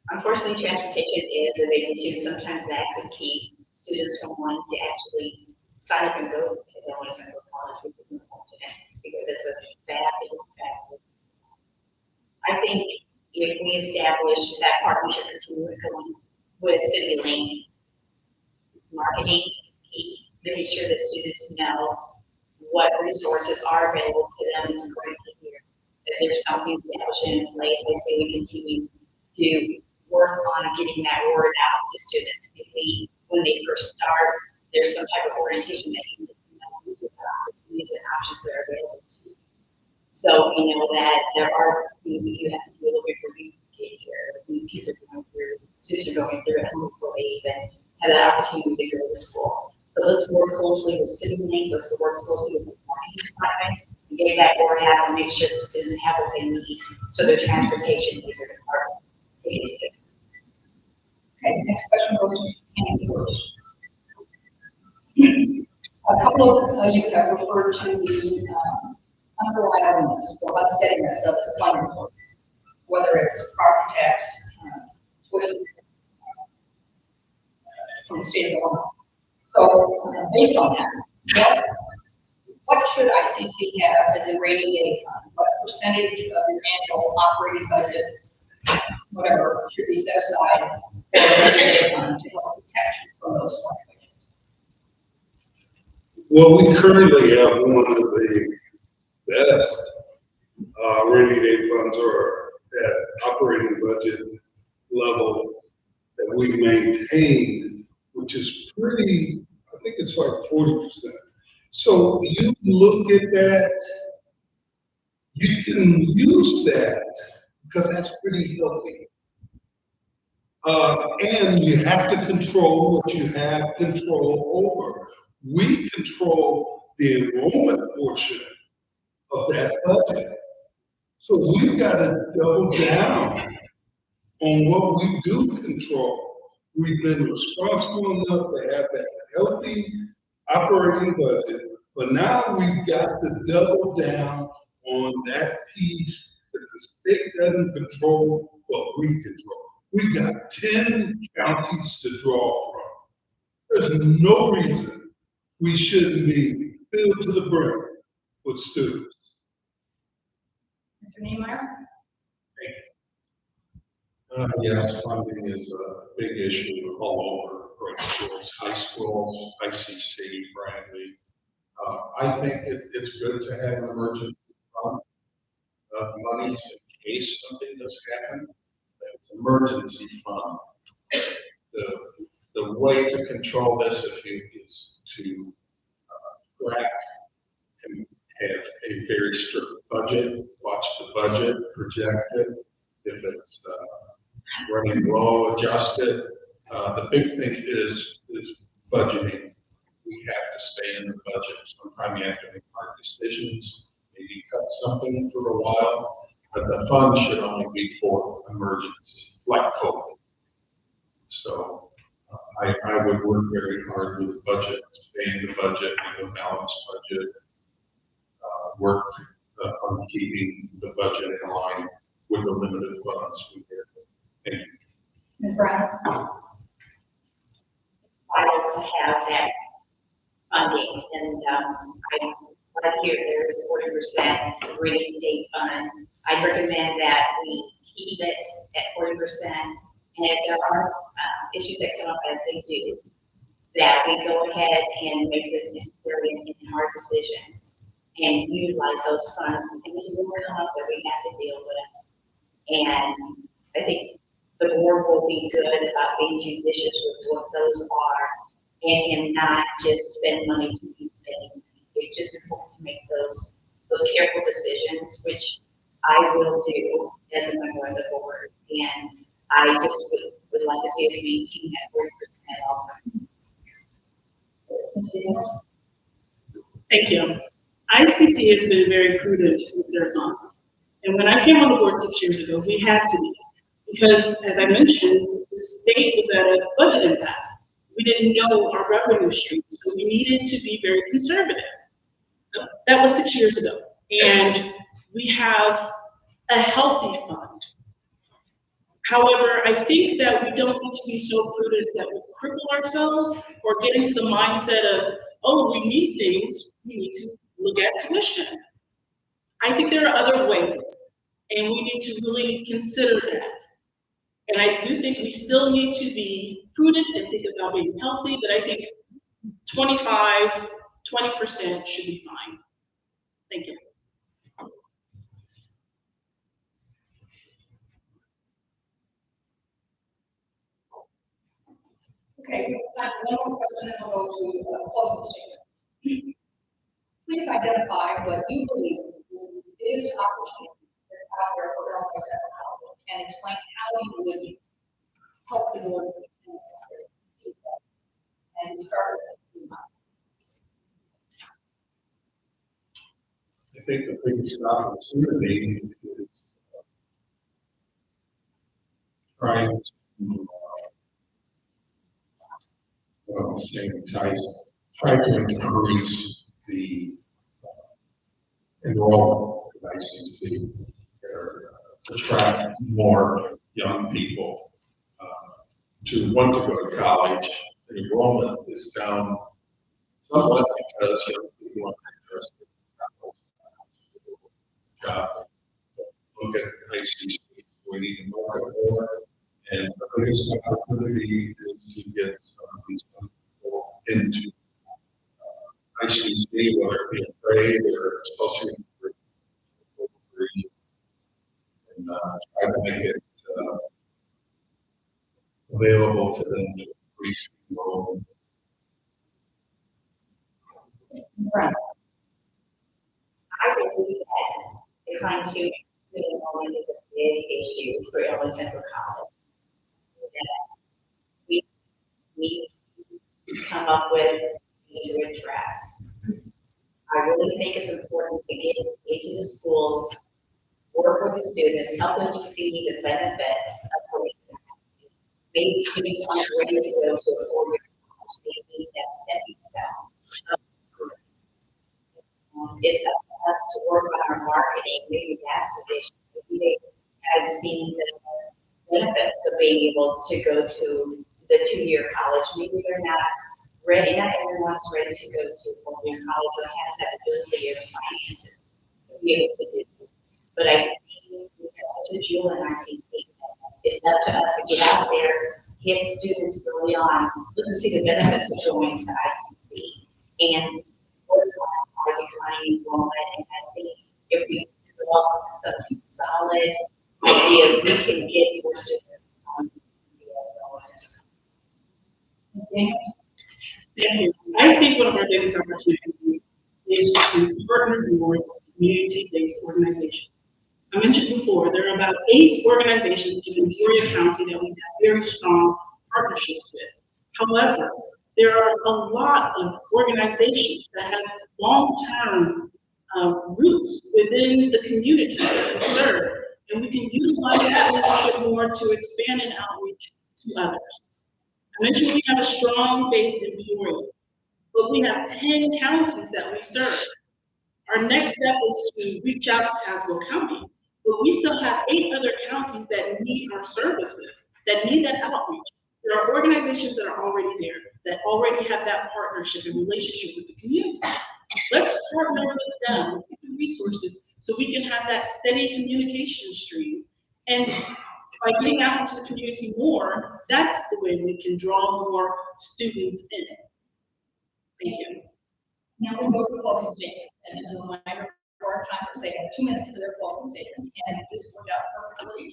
Unfortunately, transportation is a big issue. Sometimes that could keep students from wanting to actually sign up and go to Illinois Central College, which is unfortunate because it's a bad factor. I think if we establish that partnership continuing with CityLink, marketing is key, making sure that students know what resources are available to them is great to hear. That there's something established in place. I say we continue to work on getting that word out to students. Maybe when they first start, there's some type of orientation that you know, these are the opportunities and options that are available to you. So we know that there are things that you have to do before you get here. These kids are going through students are going through it, hopefully even have that opportunity to go to school. But let's work closely with CityLink, let's work closely with the marketing department, and get that word out and make sure the students have what they need, so their transportation needs are department. Okay, next question goes to Andy first. A couple of you have referred to the unreliableness or unsteadiness of the funding sources, whether it's property tax, tuition from the state of Illinois. So based on that, what should ICC have as a rainy day fund? What percentage of your annual operating budget, whatever, should be set aside for a rainy day fund to help protect from those fluctuations? Well, we currently have one of the best rainy day funds or at operating budget level that we maintain, which is pretty, I think it's like 40%. So you look at that, you can use that because that's pretty healthy. And you have to control what you have control over. We control the enrollment portion of that budget. So we've got to double down on what we do control. We've been responsible enough to have that healthy operating budget, but now we've got to double down on that piece that the state doesn't control, but we control. We've got 10 counties to draw from. There's no reason we shouldn't be filled to the brim with students. Mr. Niemeier? Yes, funding is a big issue all over grade schools, high schools, ICC, frankly. I think it's good to have an emergency fund of monies in case something does happen. It's emergency fund. The way to control this is to track and have a very strict budget, watch the budget, project it. If it's running low, adjust it. The big thing is budgeting. We have to stay in the budget. Sometimes you have to make hard decisions, maybe cut something for a while, but the fund should only be for emergencies, like COVID. So I would work very hard with the budget, stay in the budget, have a balanced budget, work on keeping the budget in line with the limited funds we have. Thank you. Ms. Brown? Vital to have that funding, and I hear there is 40% rainy day fund. I recommend that we keep it at 40%, and if there are issues that come up as they do, that we go ahead and make the necessary and hard decisions and utilize those funds and things that will come up that we have to deal with. And I think the board will be good about being judicious with what those are and not just spend money to be spending. It's just important to make those careful decisions, which I will do as a member of the board. And I just would like to see us maintain that 40% at all times. Thank you. ICC has been very prudent with their funds. And when I came on the board 6 years ago, we had to be, because as I mentioned, the state was at a budget impasse. We didn't know our revenue stream, so we needed to be very conservative. That was 6 years ago. And we have a healthy fund. However, I think that we don't need to be so prudent that we cripple ourselves or get into the mindset of, oh, we need things, we need to look at tuition. I think there are other ways, and we need to really consider that. And I do think we still need to be prudent and think about being healthy, but I think 20% should be fine. Thank you. Okay, we have time for one more question and we'll go to a closing statement. Please identify what you believe is the biggest opportunity that's out there for Illinois Central College and explain how you would use it. help the board and start with this. I think the biggest opportunity is trying to, well, I'm saying try to increase the enrollment in ICC, or attract more young people to want to go to college. The enrollment is down somewhat because young people are interested in job. Look at ICC, we need to market more, and the biggest opportunity is to get some of these young people into ICC, whether it be a trade or associate degree, and try to make it available to them to increase enrollment. Right. I believe that the fine-tuning enrollment is a big issue for Illinois Central College. That we need to come up with to address. I really think it's important to get into the schools, work with the students, help them to see the benefits of going to ICC. Maybe students aren't ready to go to a four-year college, they need that stepping stone. It's up to us to work on our marketing. Maybe that's the issue. Maybe they haven't seen the benefits of being able to go to the two-year college. Maybe they're not ready. Not everyone's ready to go to four-year college or has that ability or finances to be able to do this. But I think we have such a jewel in ICC. It's up to us to get out there, hit students early on, let them see the benefits of going to ICC, and work on our declining enrollment. And I think if we develop some solid ideas, we can get more students on the Thank you. I think one of our biggest opportunities is to partner more with community-based organizations. I mentioned before, there are about 8 organizations in Peoria County that we have very strong partnerships with. However, there are a lot of organizations that have long-term roots within the communities that we serve, and we can utilize that leadership more to expand and outreach to others. I mentioned we have a strong base in Peoria, but we have 10 counties that we serve. Our next step is to reach out to Tazewell County, but we still have 8 other counties that need our services, that need that outreach. There are organizations that are already there, that already have that partnership and relationship with the communities. Let's partner with them, let's get the resources so we can have that steady communication stream. And by getting out into the community more, that's the way we can draw more students in. Thank you. Now we'll go to closing statement, and as a reminder for our timers, they have 2 minutes for their closing statements, and this worked out perfectly.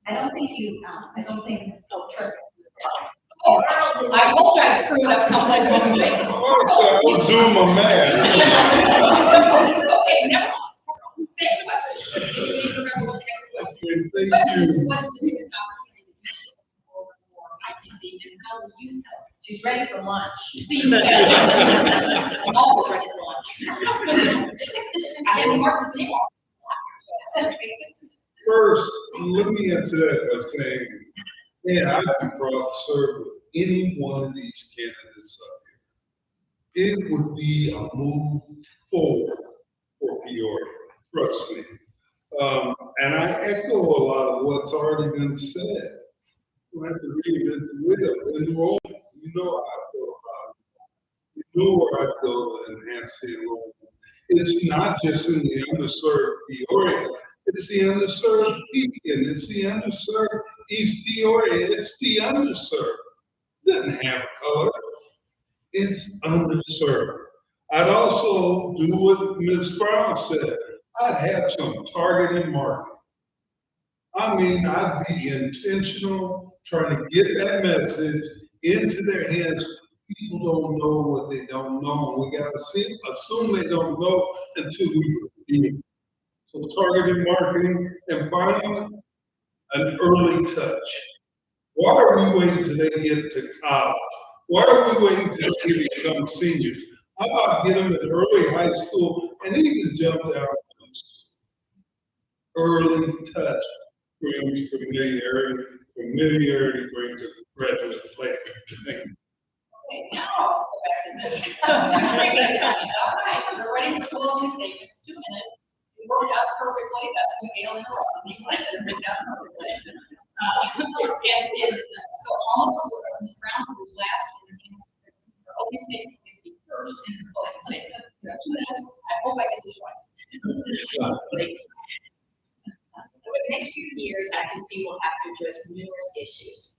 I don't think, oh, Trustee. Oh, I told you I'd screw it up someplace one day. Oh, I was doing my math. Okay, never mind. Same question. Do you remember what the heck it was? Thank you. What is the biggest opportunity you see for ICC, and how will you help? She's ready for lunch. See you later. I'm always ready for lunch. I didn't mark his name off. First, let me answer that by saying, yeah, I'd be proud to serve with any one of these candidates up here. It would be a move forward for Peoria, trust me. And I echo a lot of what's already been said. You have to reinvent the wheel. Enrollment, you know how I feel about it. You know where I go to enhance the enrollment. It's not just in the underserved Peoria. It's the underserved Beacon, it's the underserved East Peoria, it's the underserved. It doesn't have a color, it's underserved. I'd also do what Ms. Brown said. I'd have some targeted marketing. I mean, I'd be intentional, trying to get that message into their hands. People don't know what they don't know. We gotta assume they don't know until we reveal. So targeted marketing, and finally, an early touch. Why are we waiting till they get to college? Why are we waiting till they become seniors? How about get them in early high school and even jump down to early touch brings familiarity. Familiarity brings a graduate later. Thank you. Okay, now let's go back to this. All right, we're ready for closing statements, 2 minutes. We worked out perfectly, that's when Gail interrupted me, I said it worked out perfectly. So all of Ms. Brown was last, and her opening statement will be first, and her closing statement. You have 2 minutes, I hope I get this right. Over the next few years, ICC will have to address numerous issues.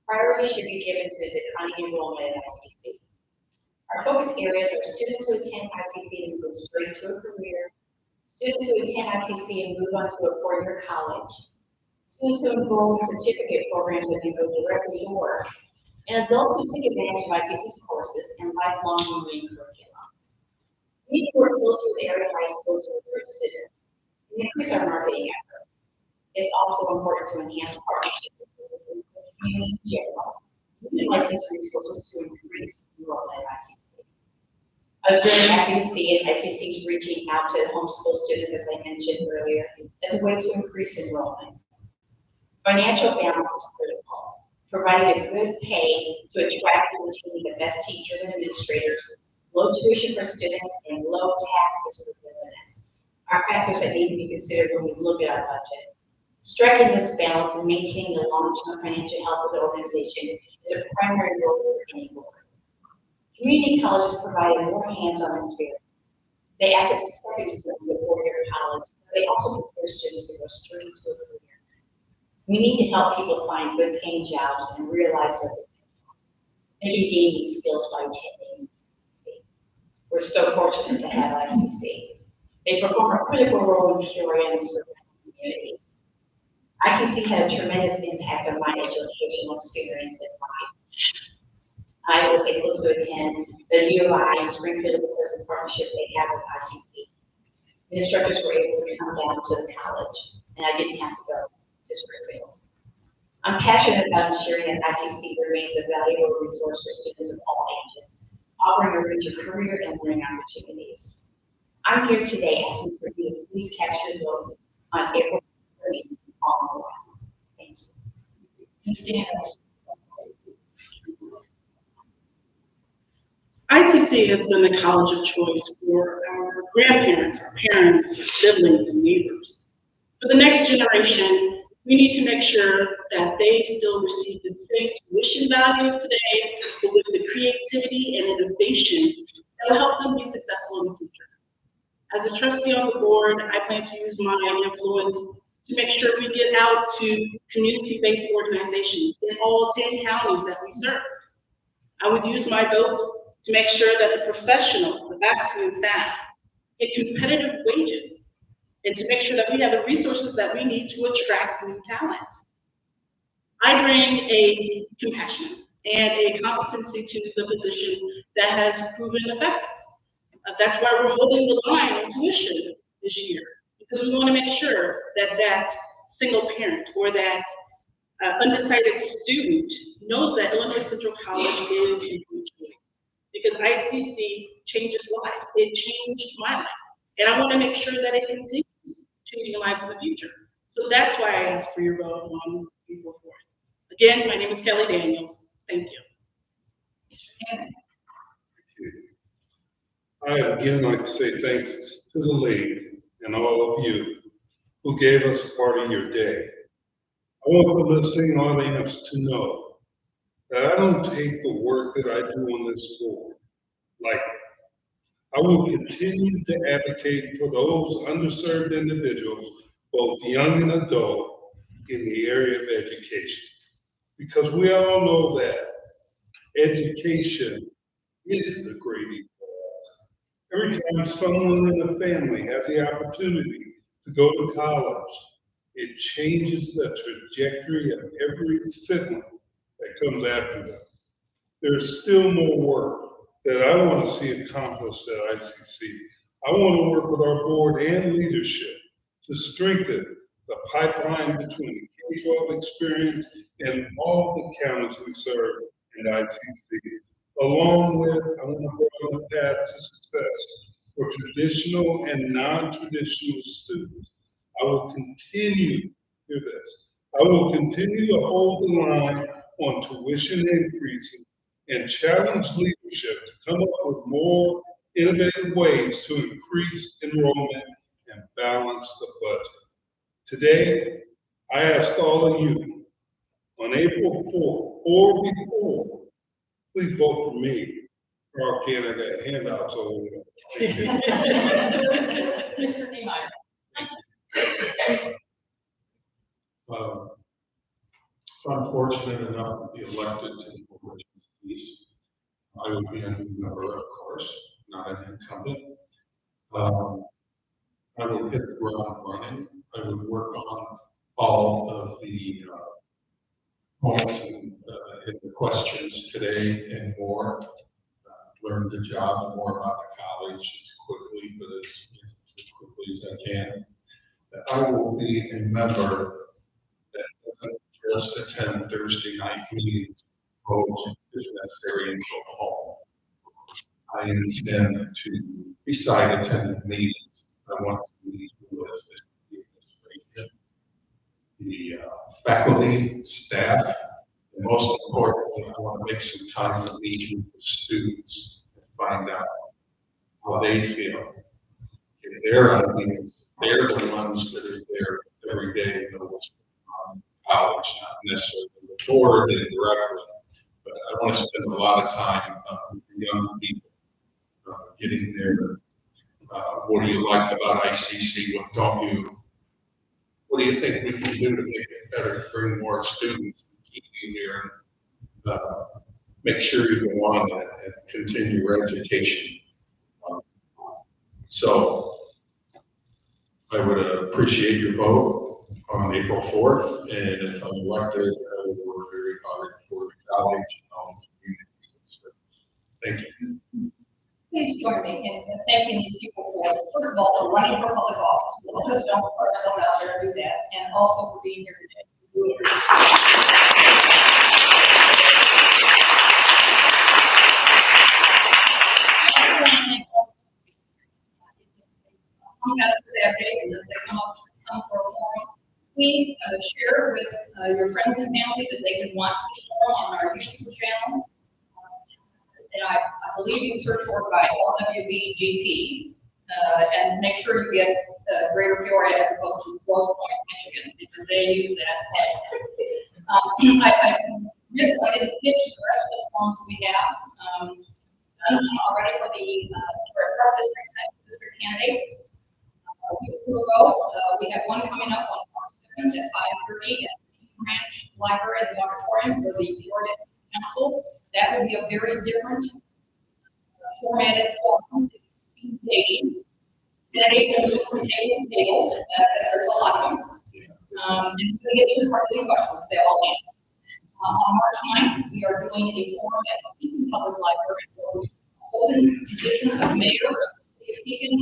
Priority should be given to the declining enrollment in ICC. Our focus areas are students who attend ICC and go straight to a career, students who attend ICC and move on to a four-year college, students who enroll in certificate programs and then go directly to work, and adults who take advantage of ICC's courses and lifelong learning curriculum. We need to work closely with area high schools to recruit students and increase our marketing efforts. It's also important to enhance partnerships with the community in general, utilize these resources to increase enrollment at ICC. I was really happy to see it. ICC is reaching out to homeschool students, as I mentioned earlier, as a way to increase enrollment. Financial balance is critical. Providing a good pay to attract and retain the best teachers and administrators, low tuition for students, and low taxes for residents are factors that need to be considered when we look at our budget. Striking this balance and maintaining the long-term financial health of the organization is a primary goal for any board. Community colleges provide a more hands-on experience. They act as a stepping stone to the four-year college, but they also prepare students to go straight to a career. We need to help people find good-paying jobs and realize their potential. They can gain these skills by attending ICC. We're so fortunate to have ICC. They perform a critical role in Peoria and surrounding communities. ICC had a tremendous impact on my educational experience in life. I was able to attend the UI and Springfield because of the partnership they have with ICC. The instructors were able to come down to the college, and I didn't have to go to Springfield. I'm passionate about ensuring that ICC remains a valuable resource for students of all ages, offering a range of career and learning opportunities. I'm here today asking for you to please cast your vote on April 30th. Thank you. ICC has been the college of choice for our grandparents, our parents, our siblings, and neighbors. For the next generation, we need to make sure that they still receive the same tuition values today, but with the creativity and innovation that will help them be successful in the future. As a trustee on the board, I plan to use my influence to make sure we get out to community-based organizations in all 10 counties that we serve. I would use my vote to make sure that the professionals, the faculty and staff, get competitive wages, and to make sure that we have the resources that we need to attract new talent. I bring a compassion and a competency to the position that has proven effective. That's why we're holding the line on tuition this year, because we want to make sure that that single parent or that undecided student knows that Illinois Central College is a good choice, because ICC changes lives. It changed my life, and I want to make sure that it continues changing lives in the future. So that's why I asked for your vote on April 4th. Again, my name is Kelly Daniels. Thank you. I again like to say thanks to the league and all of you who gave us a part of your day. I want the listening audience to know that I don't take the work that I do on this board lightly. I will continue to advocate for those underserved individuals, both young and adult, in the area of education. Because we all know that education is the great equalizer. Every time someone in the family has the opportunity to go to college, it changes the trajectory of every sibling that comes after them. There's still more work that I want to see accomplished at ICC. I want to work with our board and leadership to strengthen the pipeline between the K-12 experience and all the counties we serve in ICC, along with, I want to broaden the path to success for traditional and non-traditional students. I will continue, hear this, I will continue to hold the line on tuition increases and challenge leadership to come up with more innovative ways to increase enrollment and balance the budget. Today, I ask all of you, on April 4th or before, please vote for me, or I got handouts over there. Mr. Niemeier. I'm fortunate enough to be elected to the Board of Trustees. I would be a new member, of course, not an incumbent. I would hit the ground running. I would work on all of the points and the questions today and more. Learn the job more about the college as quickly, but as quickly as I can. I will be a member that doesn't just attend Thursday night meetings, vote if necessary, and go home. I intend to, besides attending meetings, I want to meet with the administration, the faculty, staff, and most importantly, I want to make some time to meet with the students and find out how they feel. If they're on meetings, they're the ones that are there every day, know what's going on in college, not necessarily the board and directly. But I want to spend a lot of time with the young people, getting there. What do you like about ICC? What don't you? What do you think we can do to make it better, bring more students, keep you here, and make sure you go on and continue your education? So I would appreciate your vote on April 4th, and if I'm elected, I will work very hard for the college and all the communities. Thank you. Please join me in thanking these people for, first of all, for running for public office. A lot of us don't put ourselves out there to do that, and also for being here today. We appreciate it. I want to thank all come out Saturday and if they come for a forum, please share with your friends and family that they can watch this forum on our YouTube channel. And I believe you search for it by LWBGP and make sure you get Greater Peoria as opposed to Rose Point, Michigan, because they use that. I didn't finish the rest of the forms we have. Done already for the our district candidates. A week ago, we have one coming up on March 7th at 5:30 at the Ranch Library at the auditorium for the Peoria City Council. That would be a very different formatted forum. Speed dating. That they can move from table to table, as there's a lot of them. And we can get to the part of the questions if they all answer. On March 9th, we are doing a forum at the Pekin Public Library for the open position of mayor of Pekin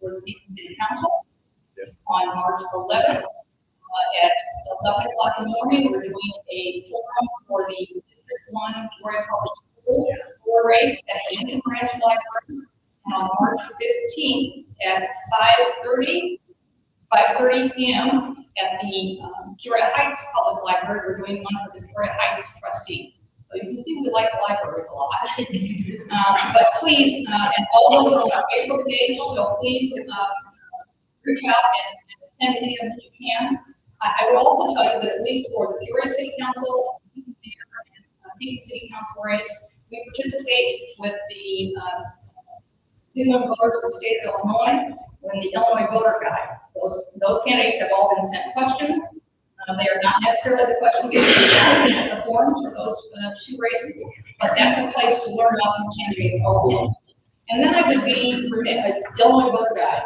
for the Pekin City Council. On March 11th, at 11 o'clock in the morning, we're doing a forum for the District 1 Peoria Public School for race at the Lincoln Branch Library. And on March 15th at 5:30 p.m. at the Peoria Heights Public Library, we're doing one for the Peoria Heights trustees. So you can see we like libraries a lot. But please, and all those are on our Facebook page, so please reach out and attend any of them that you can. I would also tell you that at least for the Peoria City Council and Pekin City Council race, we participate with the Cleveland voters of the state of Illinois in the Illinois voter guide. Those candidates have all been sent questions. They are not necessarily the questions that are in the forums for those two races, but that's a place to learn about these candidates also. And then I would be it's Illinois voter guide.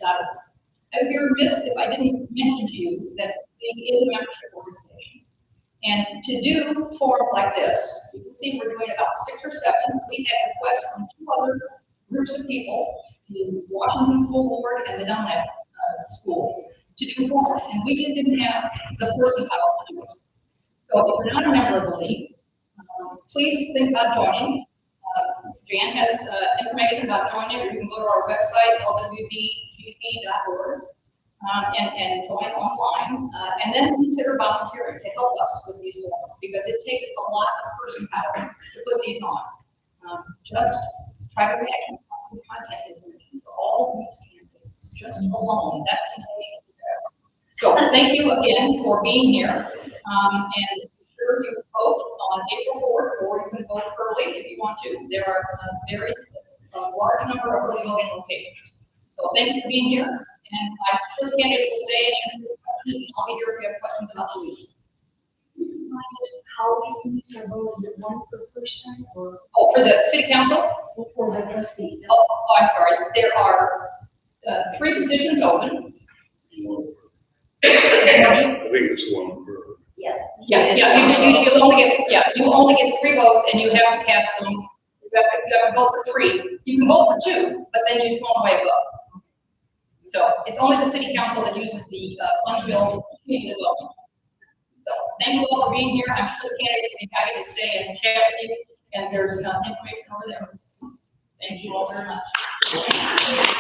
I would be remiss if I didn't mention to you that it is a membership organization. And to do forums like this, you can see we're doing about 6 or 7. We've had requests from 2 other groups of people, the Washington School Board and the Dunlap schools, to do forms, and we just didn't have the person power to do it. So if you're not a member of the league, please think about joining. Jan has information about joining. You can go to our website, lwbgp.org, and join online, and then consider volunteering to help us with these forms, because it takes a lot of person power to put these on. Just try to imagine contact information for all of these candidates, just alone, that can take. So thank you again for being here, and sure you vote on April 4th, or you can vote early if you want to. There are a very large number of early voting locations. So thank you for being here, and I'm sure the candidates will stay and answer questions, and I'll be here if you have questions about the league. How do you use our vote? Is it one per person or Oh, for the city council? for the trustees? Oh, I'm sorry. There are 3 positions open. I think it's one per. Yes. Yes, yeah, you only get 3 votes, and you have to cast them. You have to vote for 3. You can vote for 2, but then you just won't away vote. So it's only the city council that uses the Fungill community development. So thank you all for being here. I'm sure the candidates will be happy to stay and chat with you, and there's information over there. Thank you all very much.